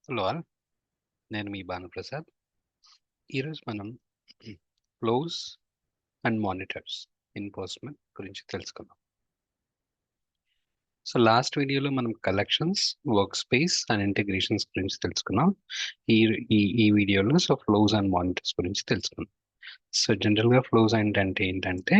Hello all, నేను మీ భానుప్రసాద్. ఈరోజు మనం flows and monitors in postman గురించి తెలుసుకుందాం. సో లాస్ట్ వీడియోలో మనం collections, work space and integrations గురించి తెలుసుకున్నాం. ఈ ఈ వీడియోలో ఫ్లోస్ అండ్ మానిటర్స్ గురించి తెలుసుకుందాం. సో జనరల్గా ఫ్లోస్ ఏంటంటే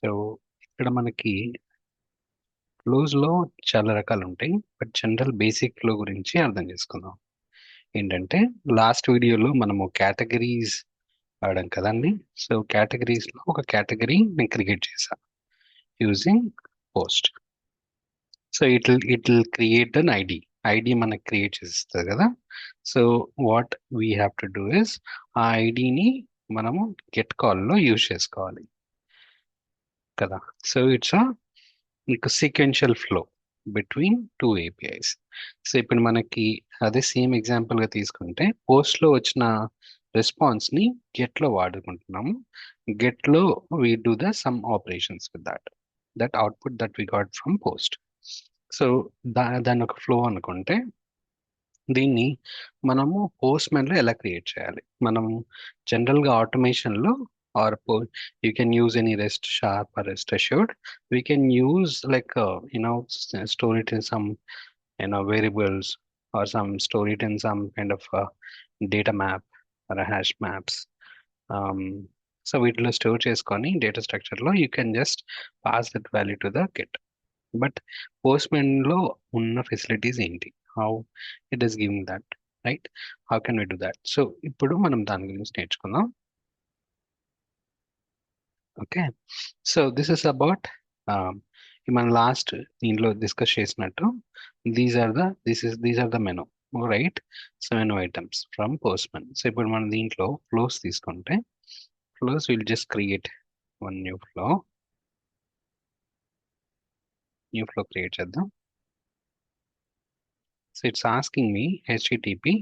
సో ఇక్కడ మనకి ఫ్లోస్ లో చాలా రకాలు ఉంటాయి. బట్ జనరల్ బేసిక్ ఫ్లో గురించి అర్థం చేసుకుందాం. ఏంటంటే లాస్ట్ వీడియోలో మనము కేటగిరీస్ వాడాం కదండి. సో కేటగిరీస్ లో ఒక కేటగిరీ నేను క్రియేట్ చేశాను using post. So it will create an ID. ID మనకి క్రియేట్ చేసిస్తుంది కదా. So what we have to do is ఆ ఐడిని మనము గెట్ కాల్లో యూజ్ చేసుకోవాలి కదా. సో ఇట్స్ మీకు sequential flow between two APIs. So ఇప్పుడు మనకి అదే సేమ్ ఎగ్జాంపుల్ గా తీసుకుంటే పోస్ట్ లో వచ్చిన రెస్పాన్స్ ని గెట్ లో వాడుకుంటున్నాము. గెట్ లో we do the sum operations with that output that we got from post. So దాని ఒక ఫ్లో అనుకుంటే దీన్ని మనము పోస్ట్ మ్యాన్ లో ఎలా క్రియేట్ చేయాలి. మనము జనరల్ గా ఆటోమేషన్ లో or you can use any rest sharp or rest assured. We can use like store it in some variables, or some store it in some kind of data map or a hash maps. um, so వీటిలో store చేసుకొని data structure లో you can just pass that value to the get. But Postman లో ఉన్న facilities ఏంటి, how it is giving that, right? How can we do that? So ఇప్పుడు మనం దాని గురించి నేర్చుకుందాం. Okay, so this is about మన లాస్ట్ దీంట్లో డిస్కస్ చేసినట్టు these are the menu, right? So menu items from Postman. So ఇప్పుడు మనం దీంట్లో ఫ్లోస్ తీసుకుంటే flows will just create one new flow create చేద్దాం. So it's asking me HTTP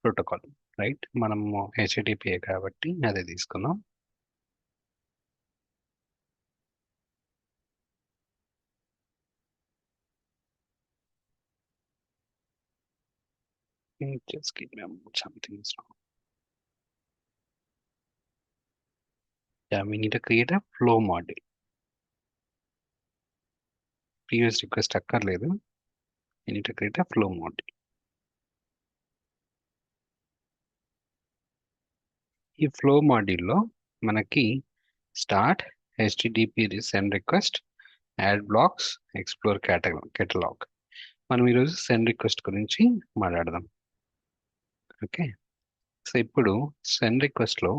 protocol, right? మనము HTTP కాబట్టి అదే తీసుకుందాం. Just give me a moment, something is wrong. Yeah, we need to create a flow model. Previous request అక్కర్లేదు. We need to create a flow model. ఈ flow మాడ్యూల్లో మనకి start, HTTP send request, add blocks, explore catalog. మనం ఈరోజు send request గురించి మాట్లాడదాం. Okay, so ఇప్పుడు send request లో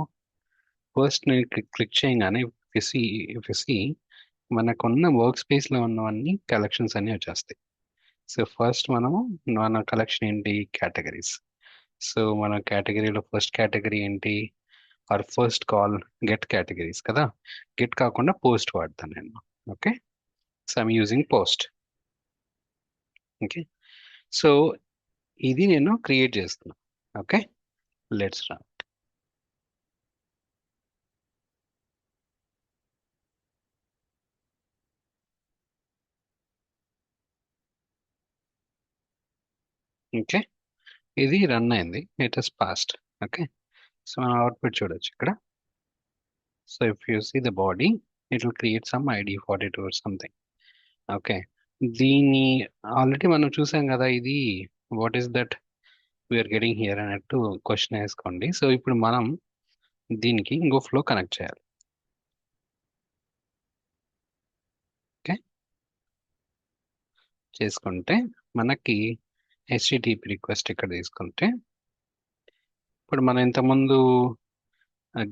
ఫస్ట్ నేను క్లిక్ చేయగానే ఫిసి మనకున్న వర్క్ స్పేస్ లో ఉన్నవన్నీ కలెక్షన్స్ అన్ని వచ్చేస్తాయి. సో ఫస్ట్ మన కలెక్షన్ ఏంటి? కేటగిరీస్. సో మన కేటగిరీలో ఫస్ట్ కేటగిరీ ఏంటి? Or first call get categories కదా. గెట్ కాకుండా పోస్ట్ వాడతాను నేను. Okay, so I'm using post. Okay, so ఇది నేను క్రియేట్ చేస్తున్నాను. Okay, let's run. ఓకే, ఇది రన్ అయింది, it is passed. Okay, so మనం అవుట్పుట్ చూడొచ్చు ఇక్కడ. So if you see the body, it will create some ID 42 or something. Okay, దీన్ని already మనం చూసాం కదా. ఇది what is that we're getting here అన్నట్టు క్వశ్చన్ వేసుకోండి. సో ఇప్పుడు మనం దీనికి ఇంకో ఫ్లో కనెక్ట్ చేయాలి. ఓకే, చేసుకుంటే మనకి హెచ్టిటిపి రిక్వెస్ట్ ఇక్కడ తీసుకుంటే ఇప్పుడు మనం ఇంతకుముందు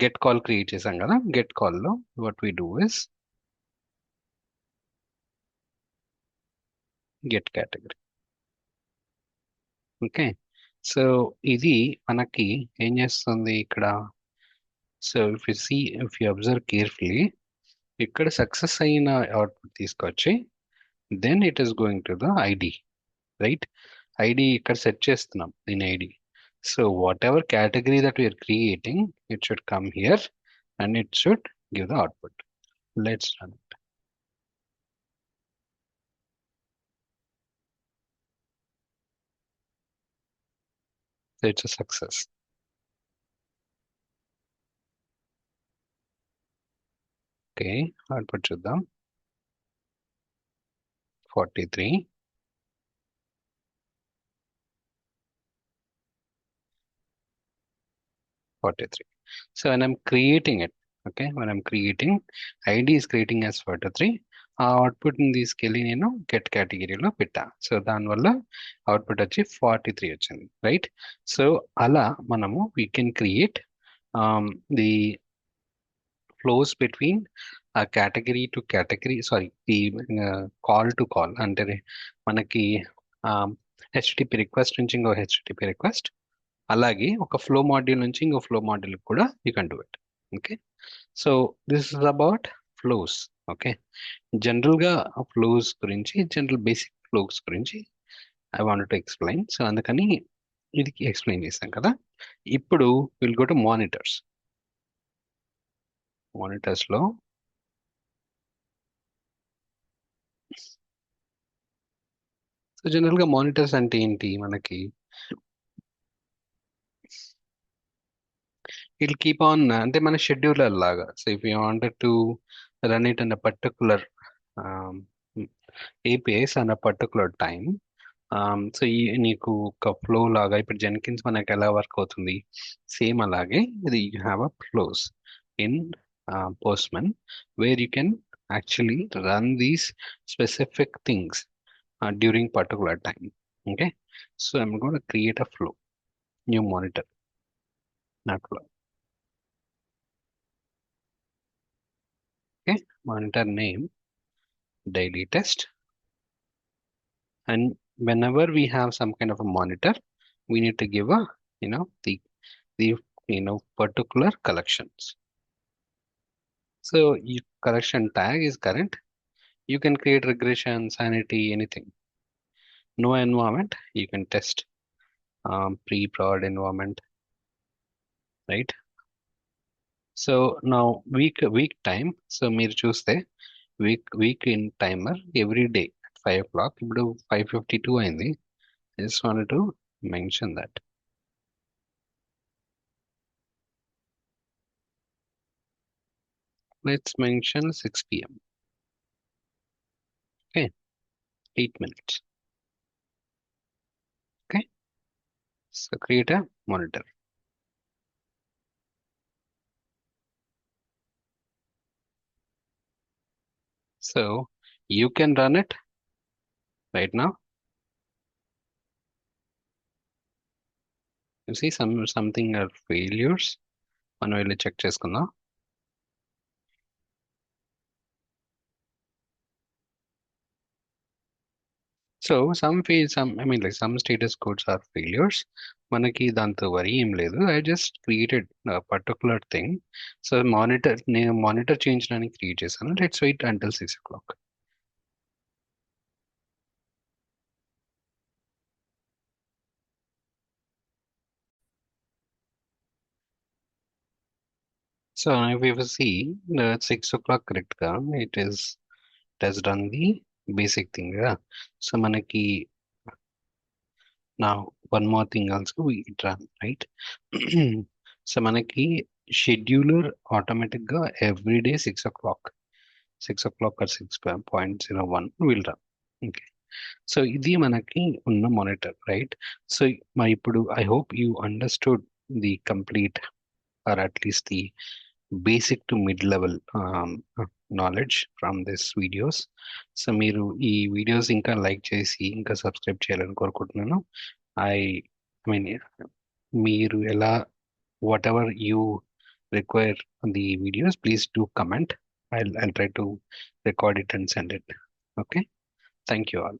గెట్ కాల్ క్రియేట్ చేసాం కదా. గెట్ కాల్లో what we do is get category. Okay, so ఇది మనకి ఏం చేస్తుంది ఇక్కడ? So if you observe carefully, ఇక్కడ సక్సెస్ అయిన అవుట్పుట్ తీసుకొచ్చి then it is going to the ID, right? ID ఇక్కడ సెట్ చేస్తున్నాం దీని ID. So whatever category that we're creating, it should come here. and it should give the output. Let's run it. So it's a success. Okay, output చూద్దాం. 43. 43. So when I'm creating it, okay, when I'm creating, ID is creating as 43. ఆ అవుట్పుట్ని తీసుకెళ్ళి నేను get కేటగిరీలో పెట్టా. So దానివల్ల output వచ్చి 43 వచ్చింది, right? So అలా మనము we can create the flows between category to category, sorry, the call to call. అంటే మనకి హెచ్టిటిపి రిక్వెస్ట్ నుంచి ఇంకో హెచ్టిటిపి రిక్వెస్ట్, అలాగే ఒక ఫ్లో మాడ్యూల్ నుంచి ఇంకో ఫ్లో మాడ్యూల్ కూడా you can do it. Okay, so this is about flows. Okay, జనరల్గా ఫ్లోస్ గురించి, జనరల్ బేసిక్ ఫ్లోస్ గురించి I want to explain. So అందుకని ఇది ఎక్స్ప్లెయిన్ చేస్తాం కదా. ఇప్పుడు విల్ గో టు మానిటర్స్. మానిటర్స్లో సో జనరల్గా మానిటర్స్ అంటే ఏంటి మనకి, ఇట్ కీప్ ఆన్ అంటే మన షెడ్యూలర్ లాగా. So if you wanted to run it an a particular APIs an a particular time. So ఈ నీకు ఒక ఫ్లో లాగా ఇప్పుడు జెన్కిన్స్ మనకి ఎలా వర్క్ అవుతుంది, సేమ్ అలాగే ఇది you have a flows in Postman where you can actually run these specific things during particular time. Okay, so I'm gonna create a flow, new monitor నాకు. Okay, monitor name daily test, and whenever we have some kind of a monitor, we need to give a the particular collections. So collection tag is current. You can create regression, sanity, anything. No environment, you can test pre-prod environment, right? So now week time. So మీరు చూస్తే week in timer every day at 5 o'clock. ఇప్పుడు 5:52 అయింది. I just wanted to mention that. Let's mention 6 p.m. Okay, 8 minutes. Okay, so create a monitor. So you can run it right now. You see something are failures. మనం వెళ్ళి check చేసుకుందాం. So some status codes are failures. మనకి దాంతో వరి ఏం లేదు. I just created a particular thing. So నేను monitor చేయించడానికి క్రియేట్ చేశాను. Let's wait until 6 o'clock. So if you see the 6 o'clock correct గా it has done the basic thing. Yeah. So మనకి now one more thing also we run, right? So మనకి scheduler automatic గా every day 6 o'clock or 6.01 will run. Okay, so ఇది మనకి ఉన్న monitor, right? So మరి ఇప్పుడు I hope you understood the complete are at least the basic to mid level knowledge from this videos. So మీరు ఈ videos ఇంకా like చేసి ఇంకా సబ్స్క్రైబ్ చేయాలని కోరుకుంటున్నాను. ఐ మీన్ మీరు ఎలా whatever you require the videos, please do comment. I'll try to record it and send it. Okay, thank you all.